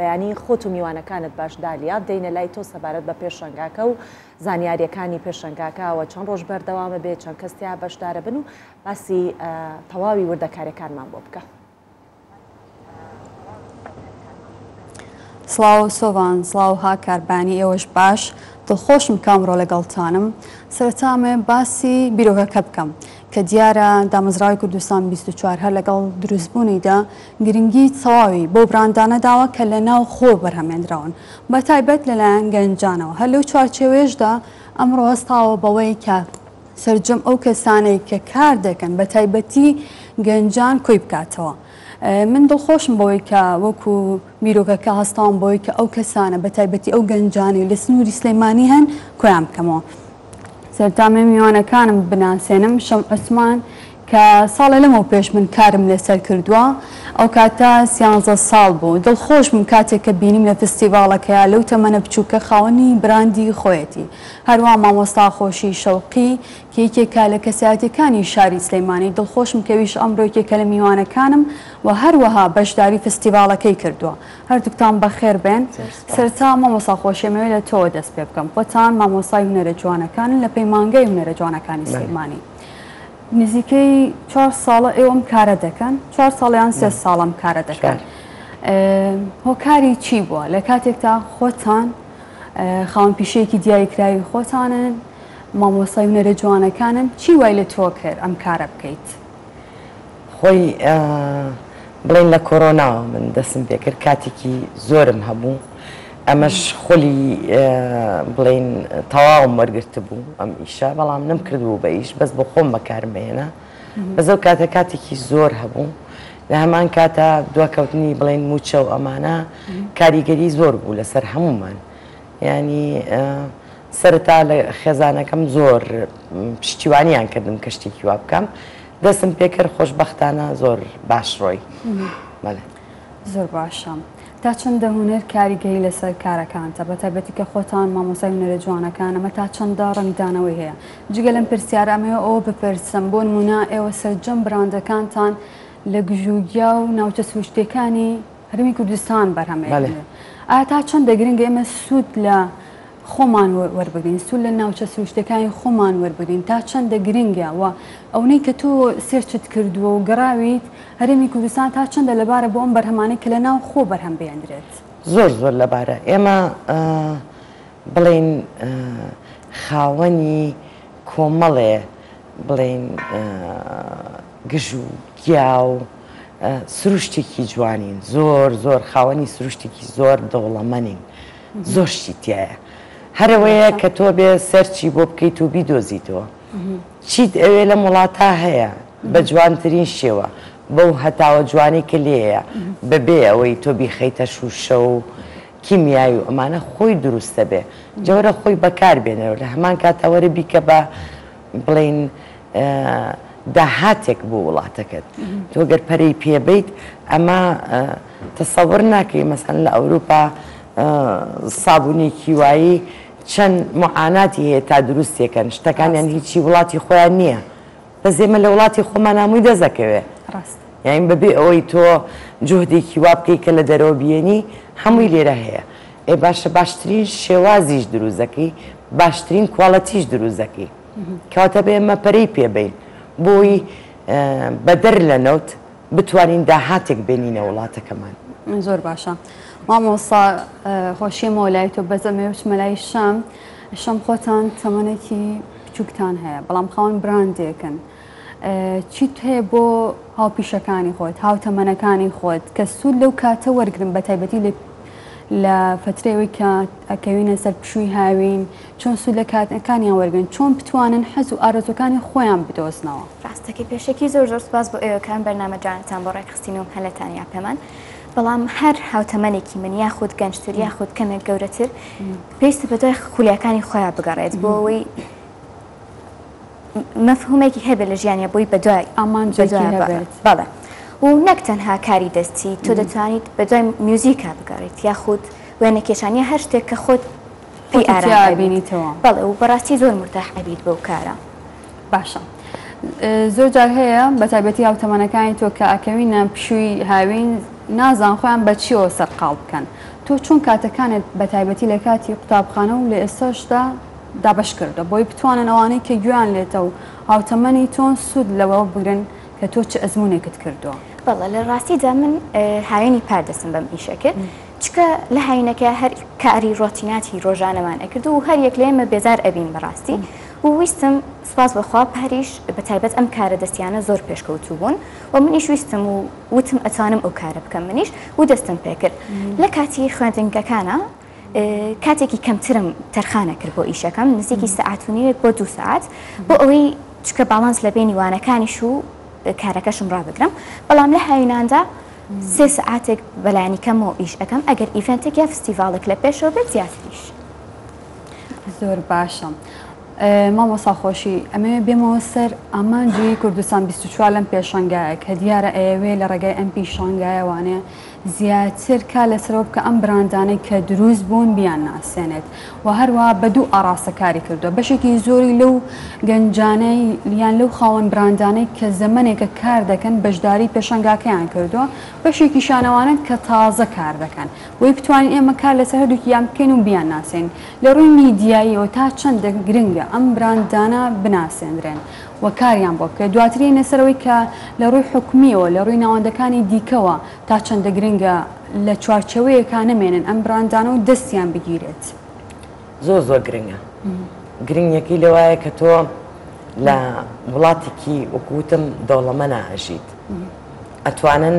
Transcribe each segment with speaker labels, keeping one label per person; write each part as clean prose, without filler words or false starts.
Speaker 1: بەیانی خۆت و میوانەکانت باشداریات دەینە لای تۆ سەبارەت بە پێشەنگاکە و زانیاریەکانی پێشەنگاکەوە چەند ڕۆژ بەردەوامە بێت چەند کەستیا بەشدارە بن و باسی تەواوی وردەکاریەکانمان بۆ بکە.
Speaker 2: سڵاو سۆڤان، سڵاو هاکاربانی ئێوەش باش، دڵخۆشم کامڕۆ لەگەڵتانم. سەرەتامێ باسی بیرۆکەکە بکەم کە دیارە دامەزراوی کوردستان 24 هەر لەگەڵ دروستبوونیدا گرنگی تەواوی بۆ براندانە داوە کە لە ناو خۆ بەرهەمێنراون بە تایبەت لەلایەن گەنجانەوە. هەر لەو چوارچێوێژدا ئەمڕۆ هەستاوە بەوەی کە سەرجەم ئەو کەسانەی کە کار دەکەن بە تایبەتی گەنجان کۆی بکاتەوە. من دڵخۆشم بەوەی کە وەکو بیرۆکەکە هەستاوم بۆی کە ئەو کەسانە بە تایبەتی ئەو گەنجانی لە سنووری سلەیمانی هەن کۆیان بکەمەوە. سەرتامێ میوانەکانم بناسێنم. شەم عوسمان کە ساڵە لەمەوە پێش من کارم لەسەر کردووە، ئەو کاتە 13 ساڵ بوو. دڵخۆشم کاتێک کە بینیم لە فستیڤاڵەکەیە لەو تەمەنە بچووکە خاوەنی براندی خۆیەتی. هەروە مامۆستا خۆشی شەوقی کە یەکێکە لە کەسایەتەکانی شاری سلەیمانی. دڵخۆشم کەویش ئەمڕۆ یەکێکە لە میوانەکانم و هەروەها بەشداری فستیڤاڵەکەی کردووە. هەردووکتان بەخێر بێن. سەرتا مامۆستا خۆشیەمەوێت لە تۆ دەست پێ بکەم. خۆتان مامۆستای هونەرە جوانەکانن لە پەیمانگەی هونەرە جوانەکانی سلەیمانی. نزیکەی 4 ساڵە ئێوەم کارە دەکەن، 4 ساڵیان 3 ساڵم کارە دەکەن. هۆکاری چی بووە لە کاتێکتا خۆتان خاوەن پیشەیەکی دیاریکراوی خۆتانن، مامۆستای هونەرە جوانەکانن، چی وای لە تۆ کرد ئەم کارە بکەیت؟
Speaker 3: خۆی بڵێن لە کۆرۆناوە من دەستم پێ کرد، کاتێکی زۆرم هەبوو، ئەمەش خۆلی بڵێن تەواوم وەرگرتە بوو ئەم ئیشە، بەڵام نەمکردبوو بە ئیش بەس بۆ خۆم بەکارمێنە. بەزەو کاتە کاتێکی زۆر هەبوو، لە هەمان کاتە دوکەوتنی بڵێن موچە و ئەمانە کاریگەری زۆر بوو لەسەر هەمومان. ینی سەرەتا لە خێزانەکەم زۆر پشتیوانیان کردم کە شتێکی وا بکەم، دەستم پێکرد خۆشبەختانە زۆر باش ڕۆی.
Speaker 2: زۆر باشە. تا چەندە هونەر کاریگەری لەسەر کارەکانتە بە تایبەتی کە خۆتان مامۆستای هونەرە جوانەکان ئەمە تا چەندە ڕەنگدانەوەی هەیە؟ جگە لەم پرسیارە ئەمەوە ئەوە بپرسم بۆ نمونە ئێوە سەرجەم براندەکانتان لە گژوگیا و ناوچە سروشتیەکانی هەرمی کوردستان بەرهەمێنن. ئایا تا چەندە گرنگە ئێمە سوود لە خۆمان وەربگرین، سوود لە ناوچە سروشتەکانی خۆمان وەربگرین، تا چەندە گرنگە و ئەوەی کە تۆ سێرچت کردووە و گەڕاویت هەرێمی کوردستان تا چەندە لەبارە بۆ ئەم بەرهەمانەی کە لە ناو خۆ بەرهەم بێنرێت؟
Speaker 3: زۆر زۆر لەبارە ئێمە بڵێن خاوەنی کۆمەڵێ بڵێن گژ و گیا و سروشتێکی جوانین، زۆر زۆر خاوەنی سروشتێکی زۆر دەوڵەمەنین، زۆر شتیایە. هەرەوەیە کە تۆ بێ سەرچی بۆ بکەیت و بیدۆزیتەوە. چیت ئەوێ لە وڵاتە هەیە بە جوانترین شێوە، بەو هەتاوە جوانی کە لێیە بەبێ ئەوەی تۆ بیخەیتە شوشە و کیمیایی و ئەمانە خۆی دروستە بێ، جەورە خۆی بەکار بێنەوە لە هەمان کاتەوەرە بیکە بە بڵێن داهاتێک بۆ وڵاتەکەت. تۆ گەر پەرەی پێبیت ئەمە تەسەوڕ ناکەی مەسەن لە ئەوروپا سابوونێکی وایی چەند معاناتی هەیە تا دروستێکەن، شتەکانیان هیچی وڵاتی خۆیان نییە، بەس ئێمە لە وڵاتی خۆمان هەمووی دەزەکەوێ. یعنی بەبێ ئەوەی تۆ جوهدێکی وا بکەی کە لە دەرەوە بێنی هەمووی لێرە هەیە. ئێ باشە باشترین شێوازیش دروستەکەی، باشترین کوواڵەتیش دروستەکەی، کەواتە بێ ئێمە پەرەی پێبین بۆی بەدەر لە نەوت بتوانین داهاتێک بێنینە وڵاتەکەمان.
Speaker 2: زۆر باشە. مامۆستا خۆشیەمەوە لای تۆ بەزەمێ بچمە لای شەم خۆتان تەمەنێکی بچووکتان هەیە بەڵام خاوەن براندێکن. چیت هەیە بۆ هاوپیشەکانی خۆت، هاوتەمەنەکانی خۆت کە سوود لەو کاتە وەرگرن بە تایبەتی لە فترەوەی کە ئەکەوینە سەر پشووی هاوین، چۆن سوود لە کاتەکانیان وەرگن، چۆن بتوانن حەز و ئارەزوەکانی خۆیان بدۆزنەوە؟
Speaker 4: ڕاستەکەی پێشێکی زۆر زۆر سپاس بۆ ئێوەکان بەرنامەجانتان بۆ ڕێکخستین و هەلەتان یا پێمان. بەڵام هەر هاوتەمەنێکی من یاخود گەنجتر یاخود کەمێک گەورەتر پێویستە بەدوای خولیاکانی خۆیان بگەڕێت بۆ ئەوەی مەفهومێکی هەبێ لە ژیانیا بۆی بەدوای
Speaker 2: ئامانجێکی هەبێت.
Speaker 4: بەڵێ و نەک تەنها کاری دەستی تۆ دەتوانیت بەدوای میوزیکا بگەڕێت یاخود وێنە کێشانیە هەر شتێک کە خۆت پێی
Speaker 2: ئارامبینیتەوە.
Speaker 4: بەڵێ و بەڕاستی زۆر مرتاح ئەبیت بەو کارە.
Speaker 2: باشە. زۆر جار هەیە بە تایبەتی هاوتەمەنەکانی تۆ کە ئەکەوینە پشووی هاوین نازان خۆیان بە چیەوە سەرقاڵ بکەن تۆ چۆن کاتەکانت بە تایبەتی لە کاتی قوتابخانە و لە ئێستاشدا دابش کردە بۆی بتوانن ئەوانەی کە گویان لێتە و هاوتەمەنی تۆن سوود لەوە بگرن کە تۆ چه ئەزمونێکت کردووە.
Speaker 4: بەڵێ لە ڕاستیدا من هاوێنی پاردەسم بەم ئیشە کرد چکە لە هاوینەکە هەر کاری ڕۆتیناتی ڕۆژانەمان ئەکرد و هەر یەک لێمە بێزار ئەبین بەڕاستی و ویستم سپاس بەخوا پاریش بە تایبەت ئەم کارە دەستیانە زۆر پێشکەوتوو بوون و منیش ویستم و وتم ئەتوانم ئەو کارە بکەم منیش و دەستم پێ کرد لە کاتی خوێندنگەکانە کاتێکی کەمترم تەرخانە کرد بۆ ئیشەکەم نزیکی سەعات و نیوێک بۆ 2 ساعت بۆ ئەوەی چکە باڵانس لە بینی وانەکانیش و کارەکەشم ڕابگرم بەڵام لە هاویناندا 3 ساعاتێک بەلایانی کەمەوە ئیش ئەەکەم ئەگەر ئیڤنتێک یا فستیڤالێک لە پێشەوە بێت زیاتریش.
Speaker 2: زۆر باشە. مامۆستا خۆشی ئەمە بێمەوە سەر ئامانجی کوردستان 24 لەم پێشەنگایە کە دیارە ئەوێ لە ڕێگای ئەمپی شانگایەوانێ زیاتر کا لەسەرەوە بکە ئەم براندانەی کە دروست بوون بیان ناسێنێت و هەروە بە دوو ئاراستەکاری کردووە بەشێکی زۆری لەو گەنجانەی یان لەو خاوەن براندانەی کە زەمانێکە کار دەکەن بەشداری پێشەنگاکەیان کردووە بەشێکی شانەوانن کە تازە کار دەکەن وی بتوانین ئێمە کار لەسەر هەردووکیان بکەین و بیان ناسێن لە ڕووی میدیاییەوە تا چەندە گرنگە ئەم براندانە بناسێنرێن و کاریان بۆ بکە دواتری نەسەرەوەی کە لە ڕووی حکومیەوە لە ڕووی ناوەندەکانی دیکەوە تا چەندە گرنگە لە چوارچەوەیەکان نەمێنن ئەم براندانە و دەستیان بگیرێت
Speaker 3: زۆر گرنگە گرنگەکەی لەوایە کە تۆ لە وڵاتێکی وەکوتم دەوڵەمەنە ئەژیت ئەتوانن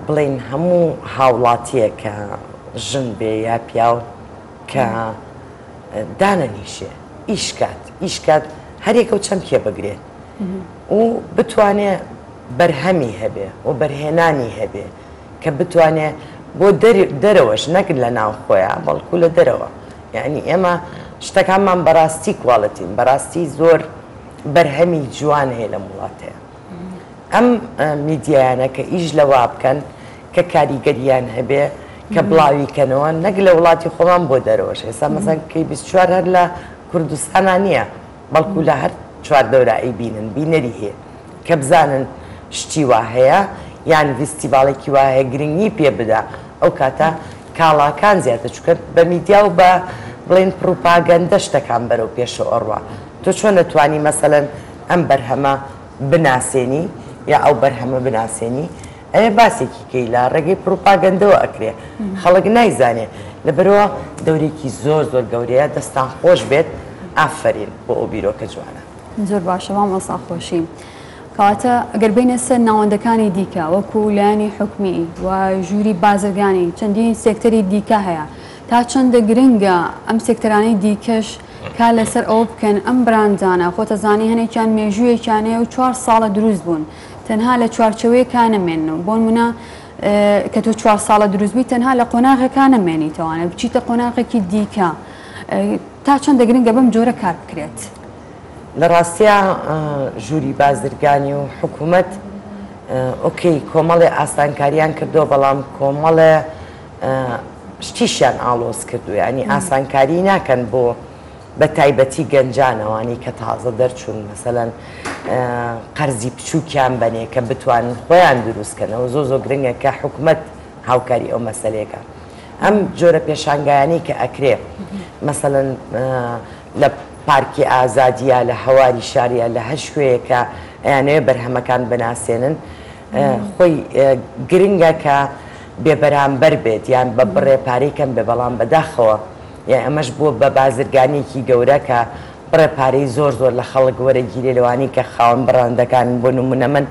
Speaker 3: بڵین هەموو هاوڵاتیە کە ژن بێ یا پیاو کە دانەنیشێ ئیشکات هەرێکە و چەند پێ بگرێت و بتوانێت بەرهەمی هەبێ و بەرهێنانی هەبێ کە بتوانێت بۆ دەرەوەش نەکرد لە ناو خۆیان بەڵکو لە دەرەوە یعنی ئێمە شتەکانمان بەڕاستی کوواڵەتین بەڕاستی زۆر بەرهەمی جوان هەیە لە وڵاتەیە ئەم میدیایانە کە ئیش لەوا بکەن کە کاریگەریان هەبێ کە بڵاویکەنەوە نەک لە وڵاتی خۆمان بۆ دەرەوەش ئێستا مەسەن کەی 24 هەر لە کوردستانە نییە بەڵکو لە هەر چوار دەورایی بینن بینەری هەیە کە بزانن شتی وا هەیە یان فستیڤالێکی وا هەیە گرنگی پێ بدا ئەو کاتە کاڵاکان زیاتر چکە بە میدیا و بە بڵێن پروپاگەندە شتەکان بەرەو پێشەوە ئەڕوا تۆ چۆن نەتوانی مەسەلەن ئەم بەرهەمە بناسێنی یا ئەو بەرهەمە بناسێنی ئەوێ باسێکی کەی لە ڕێگەی پروپاگەندەوە ئەکرێ خەڵک نایزانێ لەبەرەوە دەورێکی زۆر گەورەیە دەستان خۆش بێت ئافرین بۆ ئەو بیرۆکە جوانە
Speaker 2: زۆر باشە مامۆستا خۆشی کەواتە ئەگەر بینە سەر ناوەندەکانی دیکە وەکو لایانی حکومی و ژووری بازرگانی چەندین سێکتەری دیکە هەیە تا چەندە گرنگە ئەم سێکتەرانەی دیکەش کا لەسەر ئەوە بکەن ئەم براندانە خۆتەزانی هەنێکیان مێژوویەکیانەیە و 4 ساڵە دروست بوون تەنها لە چوارچەوەیەکان نەمێنن بۆ نمونە کە تۆ 4 ساڵە دروستبی تەنها لە قۆناغەکان نەمێنیتەوانە بچیتە قۆناغێکی دیکە تا چەندە گرنگە بەم جۆرە کار بکرێت
Speaker 3: لە ڕاستیە ژووری بازرگانی و حکوومەت ئۆکەی کۆمەڵی ئاسانکاریان کردو بەڵام کۆمەڵە شتیشیان ئالۆز کردو ینی ئاسانکاری ناکەن بۆ بە تایبەتی گەنجانەوانی کە تازە دەرچوون مەسەلەن قەرزی بچووکیان بنێ کە بتوانن خۆیان دروستکەنەوە زۆر گرنگە کە حکوومەت هاوکاری ئەو مەسەلەیەکە ئەم جۆرە پێشانگایانی کە ئەکرێ مەسەلەن لە پارکی ئازادیە لە هەواری شاریە لە هەر شوەیەکە ئەیانەوێ بەرهەمەکان بناسێنن خۆی گرنگە کە بێبەرامبەر بێت یان بە بڕێ پارەیکەم بێ بەڵام بەداخەوە یان ئەمەش بووە بە بازرگانێکی گەورە کە بڕێ پارەی زۆر لە خەڵک وەرەگیرێ لەوانی کە خاوەن بڕاندەکان بۆ نمونە من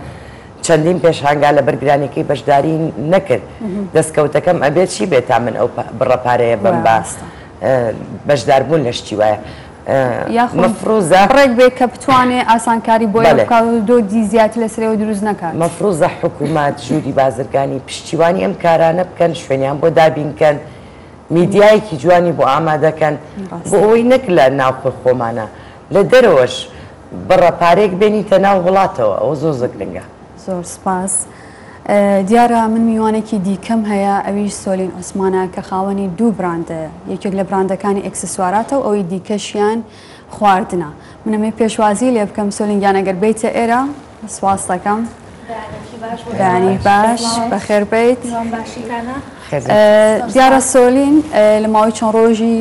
Speaker 3: چەندین پێشانگا لە بەرگرانەکەی بەشداری نەکرد دەستکەوتەکەم ئەبێت چی بێت تا من ئەو بڕە پارەیە بم باس بەشداربوون لە شتی وایە مەفروزە
Speaker 2: ڕێک بێت کە بتوانێت ئاسانکاری بۆ دۆدی زیاتر لەسەرەوە دروست نەکات
Speaker 3: مەفروزە حکوومەت ژووری بازرگانی پشتیوانی ئەم کارانە بکەن شوێنیان بۆ دابینکەن میدیایەکی جوانی بۆ ئامادەکەن بۆ ئەوەی نەک لە ناوخۆی خۆمانە لە دەرەوەش بڕە پارێک بێنیتە ناو وڵاتەوە ئەوە زۆر گرنگە
Speaker 2: زۆر سپاس دیارە من میوانێکی دیکەم هەیە ئەویش سۆلین عوسمانە کە خاوەنی دوو براندەیە یەکێک لە براندەکانی ئەکسسواراتەوە ئەوەی دیکەشیان خواردنە منەمێ پێشوازی لێ بکەم سۆلینگیان ئەگەر بیتە ئێرە سواز دەکەم بەیانی باش بەخێر بیت دیارە سۆلین لە ماوەی چەند ڕۆژی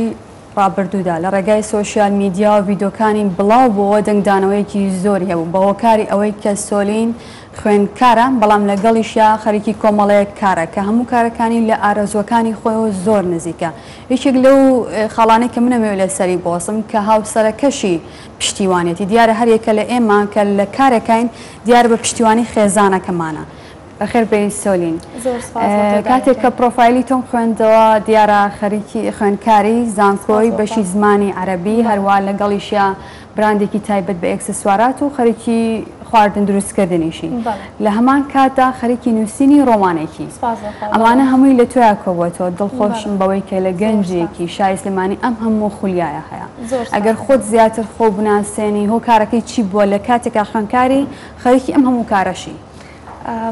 Speaker 2: ڕابردوودا لە ڕێگای سۆشیال میدیا و ڤیدۆکانی بڵاو بۆەوە دەنگدانەوەیەکی زۆری هەبوو بە هۆکاری ئەوەی کە سۆلین خوێندکارە بەڵام لەگەڵیشیا خەریکی کۆمەڵەیەک کارە کە هەموو کارەکانی لە ئارەزوەکانی خۆیەوە زۆر نزیکە. یەکێک لەو خاڵانەی کە منەمەوێت لەسەری بۆسم کە هاوسەرەکەشی پشتیوانێتی دیارە هەرێکە لە ئێمە کە لە کارەکەین دیارە بە پشتیوانی خێزانەکەمانە. بەخێر بێی سۆلین کاتێک کە پرۆفایلی تۆم خوێندەوە دیارە خەریکی خوێندکاری زانکۆی بەشی زمانی عەرەبی هەروە لەگەڵیشیا براندێکی تایبەت بە ئەکسسوارات و خەریکی خواردن دروستکردنیشی لە هەمان کاتدا خەریکی نووسینی ڕۆمانێکی ئەمانە هەمووی لە تۆیا کۆبووەتەوە دڵخۆشم بەوەی کە لە گەنجێکی شای سلێمانی ئەم هەموو خولیایە هەیە ئەگەر خۆت زیاتر خۆ بناسێنی هۆ کارەکەی چی بووە لە کاتێکا خوێندکاری خەریکی ئەم هەموو کارەشی.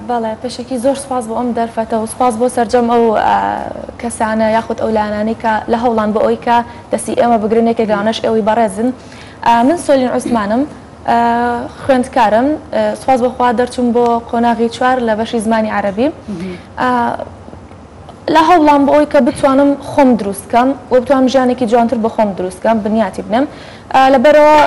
Speaker 5: بەڵێ پێشێکی زۆر سپاس بۆ ئەم دەرفەتە و سپاس بۆ سەرجەم ئەو کەسانە یاخود ئەو لایەنانەی کە لە هەوڵان بۆ ئەوی کە دەستی ئێمە بگرنێکە گەانەش ئێوەی بەڕێزن. من سۆلین عوسمانم خوێندکارم سپاس بەخوا دەرچوم بۆ قۆناغی 4 لە بەشی زمانی عەرەبی لە هەوڵام بۆ ئەوی کە بتوانم خۆم دروستکەم و بتوانم ژیانێکی جوانتر بە خۆم دروستکەم بنیاتی بنم لەبەرەوە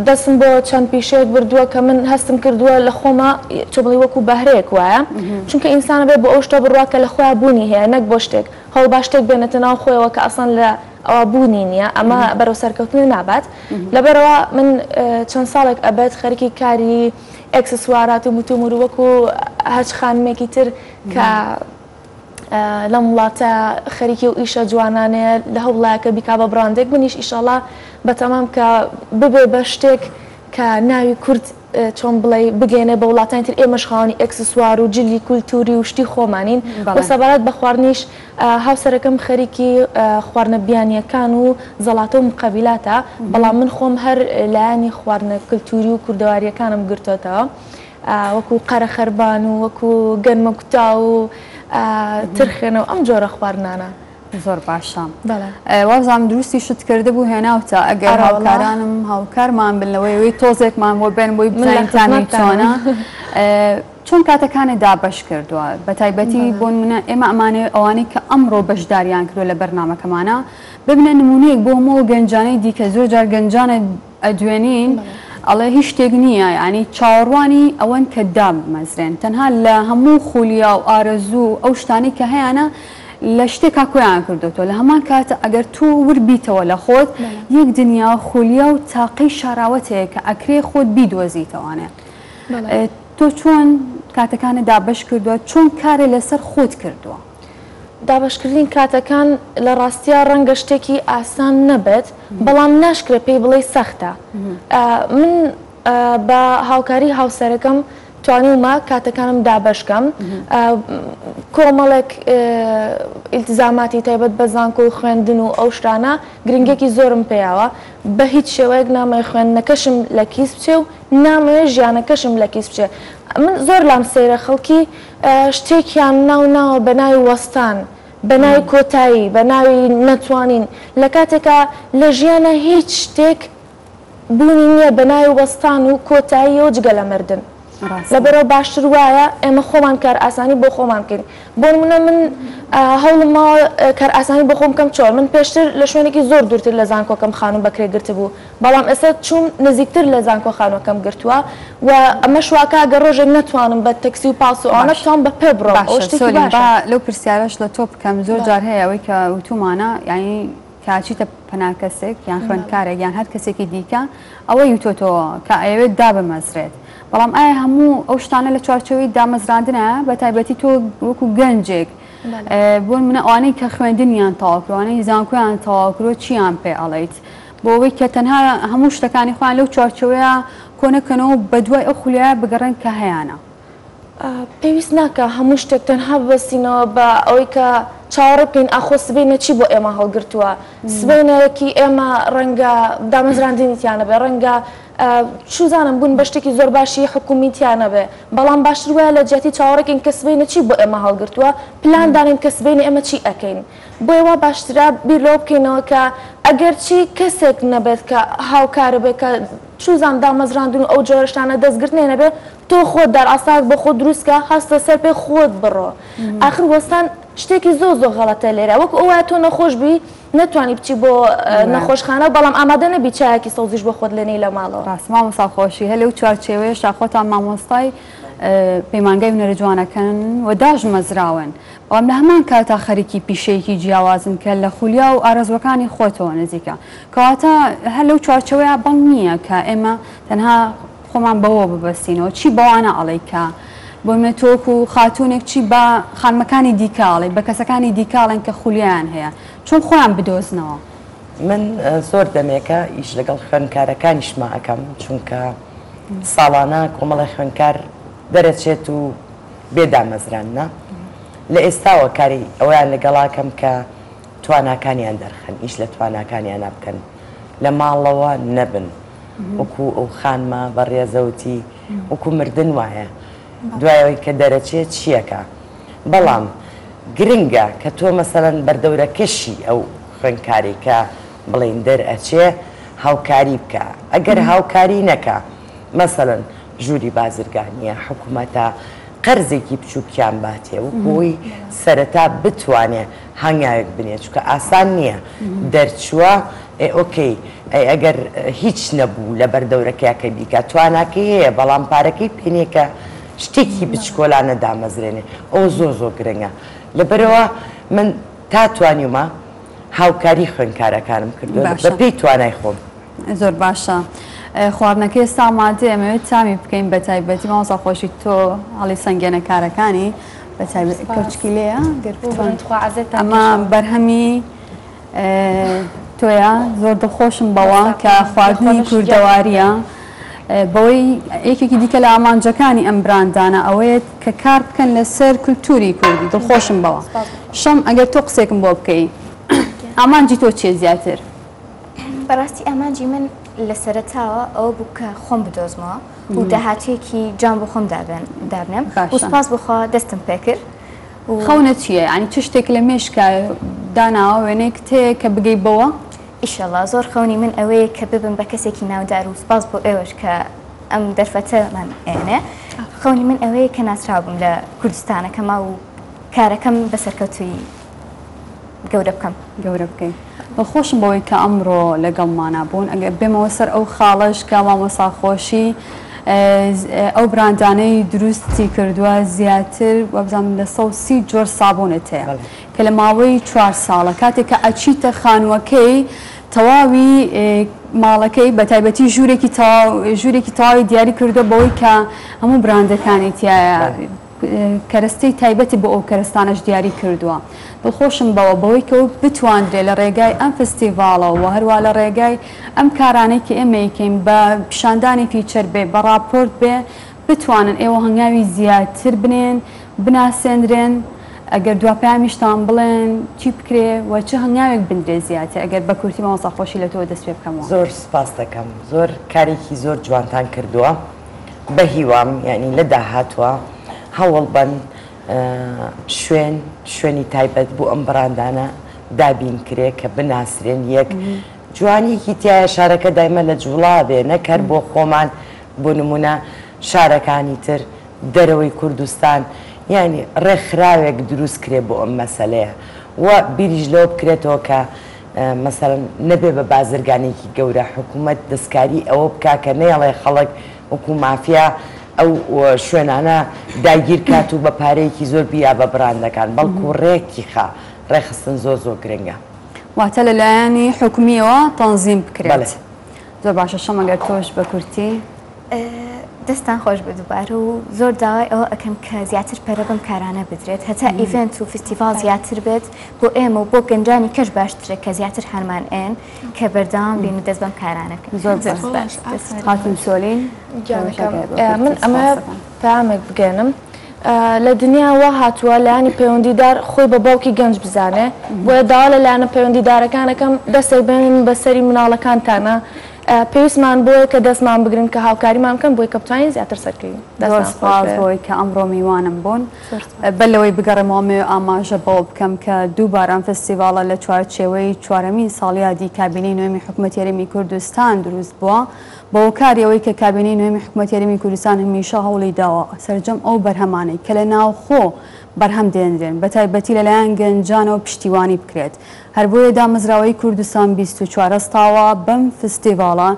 Speaker 5: دەستم بۆ چەند پیشەیەک بردووە کە من هەستم کردووە لە خۆمە چۆبڵی وەکو بەهرەیەک وایە چونکە ئینسانە بێ بۆ ئەو شتە بڕوا کە لە خۆیان بوونی هەیە نەک بۆ شتێک هەڵ با شتێک بێنێتە ناو خۆیەوە کە ئەسڵ لە ئەوە بوونی نییە ئەمە بەرەو سەرکەوتن نابات لەبەرەوە من چەند ساڵێک ئەبێت خەریکی کاری ئەکسسوارات و متومور وەکو هەچ خانمێکی تر کە لەم وڵاتە خەریکی و ئیشە جوانانەیە لە هەوڵایەکە بیکا بە براندێک منیش ئیشەڵا بەتەمام کە ببێ بە شتێک کە ناوی کورد چۆن بڵێ بگەێنێ بە وڵاتانی تر ئێمەش خاوەنی ئەکسسوار و جلی کولتوری و شتی خۆمانین بە سەبارەت بە خواردنیش هاوسەرەکەم خەریکی خواردنە بیانیەکان و زەڵاتە و مقەبیلاتە بەڵام من خۆم هەر لایەنی خواردنە کولتوری و کوردەواریەکانم گرتوتەوە وەکو قەرە خەربان و وەکو گەنمە کوتا و ترخێنەوە ئەم جۆرە خواردنانە.
Speaker 2: زۆر باشە وازانم دروستی شت کرده بوو هێناوتە ئەگەر هاوکارانم هاوکارمان بنەوەی تۆزێکمان بۆ بێن بۆی بزانتانی چۆنە چۆن کاتەکانی دابش کردووە بە تایبەتی بۆ منە ئێمە ئەمانێ ئەوانەی کە ئەمڕۆ بەشداریان کردو لە بەرنامەکەمانە ببینە نمونەیەک بۆ هەموو گەنجانەی دیکە زۆر جار گەنجانە ئەدوێنین ئەڵێ هیچ شتێک نییە ینی چاوەڕوانی ئەوەن کە دامەزرێن تەنها لە هەموو خولیا و ئارەزوو ئەو شتانی کە هەیەە لە شتێکا کۆیان کردوتەوە لە هەمان کاتە ئەگەر تو وربیتەوە لە خۆت یەک دنیا خولیا و تاقی شاراوەتەیە کە ئەکرێ خۆت بیدۆزیتەوانێ تۆ چۆن کاتەکانە دابش کردووە چۆن کارێ لەسەر خۆت کردووە
Speaker 5: دابشکردین کاتەکان لە ڕاستیە ڕەنگە شتێکی ئاسان نەبێت بەڵام ناشکرێ پێی بڵێ سەختە من بە هاوکاری هاوسەرەکەم توانیمە کاتەکانم دابشکەم کۆمەڵێک ئیلتزاماتی تایبەت بە زانکۆ و خوێندن و ئەو شتانە گرنگێکی زۆرم پێیاوە بە هیچ شێوەیەک نامەوێت خوێندنەکەشم لە کیس بچێ و نامەوێت ژیانەکەشم لە کیس بچێ من زۆر لام سەیرە خەڵکی شتێکیان ناو بە ناوی وەستان بە ناوی کۆتایی بە ناوی نەتوانین لە کاتێکە لە ژیانە هیچ شتێک بوونی نییە بە ناوی وەستان و کۆتاییەوە جگە لە مردن لەبەرەوە باشتر وایە ئێمە خۆمان کار ئاسانی بۆ خۆمان بکەین بۆ منە من هەوڵمەوە کار ئاسانی بۆ خۆم کەم چۆڵ من پێشتر لە شوێنێکی زۆر دوورتر لە زانکۆکەم خانوم بەکرێ گرت بوو بەڵام ئێستا چوم نزیکتر لە زانکۆ خانوەکەم گرتووە و ئەمە شواکە ئەگەر ڕۆژێک نەتوانم بە تەکسی و پاس و ئەوانە بتوانم بە پێ بڕۆم ئەو شتێکی باشە
Speaker 2: لەو پرسیارەش لە تۆ بکەم زۆر جار هەیە ئەوەی کە وتومانە یعنی کاچیتە پەناکەسێک یان خوێندکارێک یان هەر کەسێکی دیکە ئەوە یوتۆتەوە کە ئەوێت دابمەزرێت بەڵام ئایا هەموو ئەو شتانە لە چوارچەوەی دامەزراندنە بە تایبەتی تۆ وەکو گەنجێک بۆ منە ئەوانەی کە خوێندنیان تەواوکردوانەی زانکۆیان تەواوکردوە چیان پێ ئەڵێیت بۆ ئەوەی کە تەنها هەموو شتەکانی خۆیان لەو چوارچەوەیە کۆنەکەنەوە بە دوای ئەو خولیایە بگەڕێن کە هەیەە
Speaker 5: پێویست ناکە هەموو شتێک تەنها ببەستینەوە بە ئەوەی کە چاوەڕێ بکەین ئاخۆ سبەینە چی بۆ ئێمە هەڵگرتووە سبەینەیەکی ئێمە ڕەنگە دامەزراندنیتیانە بێ ڕەنگە چوزانم بوون بە شتێکی زۆر باشی حکومیتیانە بێ بەڵام باشتر وایە لە جێتی چاوەڕێکین کە سبەینە چی بۆ ئێمە هەڵگرتووە پلان دانین کە سبەینە ئێمە چی ئەەکەین بۆ ئێوە باشترا بیر لەوە بکەینەوە کە ئەگەر چی کەسێک نەبێت کە هاوکارە بێت کە چوزان دامەزراندن و ئەو جۆرەشتانە دەستگرتنێ نەبێ تۆ خۆت دەرئاساک بە خۆ دروستکە هەستە سەر پێ خۆت بڕۆ ئاخر وەستان شتێکی زۆر غەڵەتە لێرە وەک ئەوە تۆ نەخۆش بی نتوانی بچی بۆ نەخۆشخانە بەڵام ئامادە نەبی چایەکی سەوزیش بۆ خۆت لەنێی لە ماڵەوە
Speaker 2: ڕاست مامۆستا خۆشی هەلێ و چوارچێوەیەشتا خۆتان مامۆستای پەیمانگای هونەرە جوانەکەن و داژمەزراون بەڵام لە هەمان کاتا خەریکی پیشەیەکی جیاوازن کە لە خولیا و ئارەزوەکانی خۆتەوە نزیکە کەواتە هەر لەو چوارچەوەیە بەڵ نییە کە ئێمە تەنها خۆمان بەوە ببەستینەوە چی بەوانە ئەڵێ کە بۆ مێتۆک و خاتونێک چی بە خانمەکانی دیکاڵی بە کەسەکانی دیکاڵن کە خولیان هەیە چۆن خۆیان بدۆزنەوە
Speaker 3: من زۆر دەمێکە ئیش لەگەڵ خوێنکارەکانیشما ئەەکەم چونکە ساڵانە کۆمەڵی خوێنکار دەرەچێت و بێدامەزرانە لە ئێستاوە کاری ئەویان لەگەڵاکەم کە تواناکانیان دەرخەن ئیش لە تواناکانیان بکەن لە ماڵەوە نەبن وەکو ئەو خانمە بە ڕێزەوتی وەکو مردن وایە دوایەوەی کە دەرەچێت چیەکە بەڵام گرنگە کە تۆ مەسەڵەن بەردەورەکەشی ئەو خوێنکاری کە بڵێن دەرئەچێ هاوکاری بکە ئەگەر هاوکاری نەکە مەسەڵەن ژووری بازرگانیە حکوومەتە قەرزێکی بچووکیان باتێ و بۆی سەرەتا بتوانێت هەنگاوێک بنێت چونکە ئاسان نییە دەرچووە ئۆکەی ئەگەر هیچ نەبوو لە بەردەورەکەیەکە بیکە تواناکەی هەیە بەڵام پارەکەی پێنێکە شتێکی بچکۆلانە دامەزرێنێ ئەو زۆر گرنگە لەبەرەوە من تا توانیمە هاوکاری خوێنکارەکانم کردو بەپێی توانای خۆم
Speaker 2: زۆر باشە خواردنەکەی سامادە ئەمەوێت تامی بکەین بە تایبەتی مامۆستا خۆشی تۆ هەڵی سەنگێنەکارەکانی بە تایبەتی کەوچکیلەیە ئەمە بەرهەمی تۆیە زۆر دڵخۆشم بەوە کە خواردنی کوردەواریە بەوەی یەکێکی دیکە لە ئامانجەکانی ئەم براندانە ئەوەیە کە کار بکەن لەسەر کولتوری کوردی دڵخۆشم بەوە شەم ئەگەر تۆ قسێکم بۆ بکەی ئامانجی تۆ چیە زیاتر
Speaker 4: بەڕاستی ئامانجی من لە سەرەتاوە ئەوە بوو کە خۆم بدۆزمەوە و داهاتوێکی جان بۆ خۆم دابنم و سپاس بخوا دەستم پێ کرد
Speaker 2: خەونە چییە؟ ینی چ شتێک لە مێشکە داناوە وێنەیەک تەیە کە بگەی بەوە؟
Speaker 4: ئیشەڵا زۆر خەونی من ئەوەیە کە ببم بە کەسێکی ناودار و سپاس بۆ ئێوەش کە ئەم دەرفەتەمان ئێنێ خەونی من ئەوەیە کە ناسراوبم لە کوردستانەکەما و کارەکەم بەسەرکەوتوی گەورە بکەم
Speaker 2: گەورە بکەین خۆشم بەوەی کە ئەمڕۆ لەگەڵمانە بوون ئەگەر بێمەوە سەر ئەو خاڵەش کە مامۆستا خۆشی ئەو براندانەی دروستی کردووە زیاتر وەبزانم لە 130 جۆر سابوونت هەیە کە لە ماوەی 4 ساڵە کاتێک کە ئەچیتە خانووەکەی تەواوی ماڵەکەی بە تایبەتی ژوورێکی تەواوی دیاری کردو بەوەی کە هەموو براندەکانی تایە کەرەستەی تایبەتی بۆ ئەو کەرستانەش دیاری کردووە دڵخۆشم بەوەی کە بتواندرێت لە ڕێگای ئەم فستیڤالەوە و هەروە لە ڕێگای ئەم کارانەی کە ئێمە یکەین بە پیشاندانی فیچەر بێ بە راپۆرت بێ بتوانن ئێوە هەنگاوی زیاتر بنێن بناسێنرێن ئەگەر دواپیامیشتان بڵێن چی بکرێ و چه هەنگاوێک بندرێ زیاتر ئەگەر بە کورتی مامۆستا خۆشی لە تۆ دەست پێ بکەمەوە
Speaker 3: زۆر سپاس دەکەم زۆر کارێکی زۆر جوانتان کردووە بە هیوام یعنی لە داهاتوە هەوڵ بن شوێنی تایبەت بۆ ئەم بەڕاندانە دابین کرێ کە بناسرێن یەک جوانیکی تایە شارەکە دایمە لە جوڵا بێ نەکەر بۆ خۆمان بۆ نمونە شارەکانی تر دەرەوەی کوردستان یعنی ڕێکخراوێک دروست کرێ بۆ ئەم مەسەلەیە و بیریش لەوە بکرێتەوە کە مەسەڵەن نەبێ بە بازرگانێکی گەورە حکوومەت دەستکاری ئەوە بکا کە نەیەڵێ خەڵک وەکو مافیا ئەو شوێنانە داگیر کات و بە پارەیەکی زۆر بیا بە براندەکان بەڵکو ڕێکی ڕێخستن زۆر گرنگە
Speaker 2: واتە لەلایەنی حکومیەوە تەنزیم بکرێت زۆر باشە شەمەگەر تۆش بە کورتی
Speaker 4: دەستان خۆش بە دووبارە و زۆر داوای ئەوە ئەەکەم کە زیاتر پەرە بەم کارانە بدرێت هەتا ئیڤنت و فستیڤال زیاتر بێت بۆ ئێمە و بۆ گەنجانی کەش باشترێت کە زیاتر هەرمان ئێن کە بەردەوام بین و دەست بەم کارانەکە
Speaker 2: زۆر باش هاتون سۆلین
Speaker 5: من ئەمە پامێک بگەنم لە دنیاوە هاتووە لایانی پەیوەندیدار خۆی بە باوکی گەنج بزانێ بۆیە داوا لە لایەنە پەیوەندیدارەکانەکەم دەستێک بێنن بەسەری مناڵەکانتانە پێویستمان بۆیە کە دەستمان بگرن کە هاوکاریمان بکەن بۆی کە بتوانین زیاتر سەرکەوین.
Speaker 2: دەستپاس بۆی کە ئەمڕۆ میوانم بوون بەلەوەی بگەڕێمەوە ئاماژە بەوە بکەم کە دووباران فستیڤالە لە چوارچێوەی چوارەمین ساڵیادی کابینەی نوێمی حکوومەت یاریمی کوردستان دروست بووە بۆ کاریەوەی کە کابینەی نوێمی حکوومەت یاریمی کوردستان هەمیشە هەوڵی داوە سەرجەم ئەو بەرهەمانەی کە لە ناوخۆ بەرهەم دێنرێن بە تایبەتی لەلایەن گەنجانەوە پشتیوانی بکرێت هەر بۆیە دامەزراوەی کوردستان 24 ستاوە بەم فستیڤالە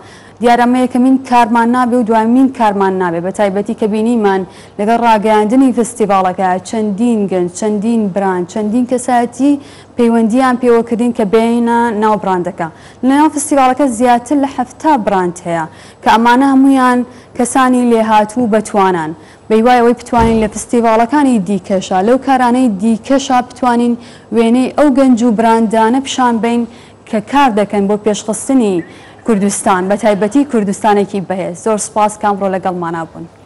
Speaker 2: دیارەمە یەکەمین کارمان نابێ و دوایمین کارمان نابێ بە تایبەتی کە بینیمان لەگەڵ ڕاگەاندنی فستیڤالەکە چەندین گەنج چەندین بران چەندین کەسایەتی پەیوەندیان پێوەکردین کە بینە ناو براندەکە لەناو فستیڤالەکە زیاتر لە 70 براند هەیە کە ئەمانە هەمویان کەسانی لێهاتوو بەتوانان بەیوایەوەی بتوانین لە فستیڤالەکانی دیکەشە لەو کارانەی دیکەشە بتوانین وێنەی ئەو گەنج و براندانە پیشان بین کە کار دەکەن بۆ پێشخستنی کوردستان بە تایبەتی کوردستانێکی بەهێز زۆر سپاس کامڕۆ لەگەڵمانە بوون.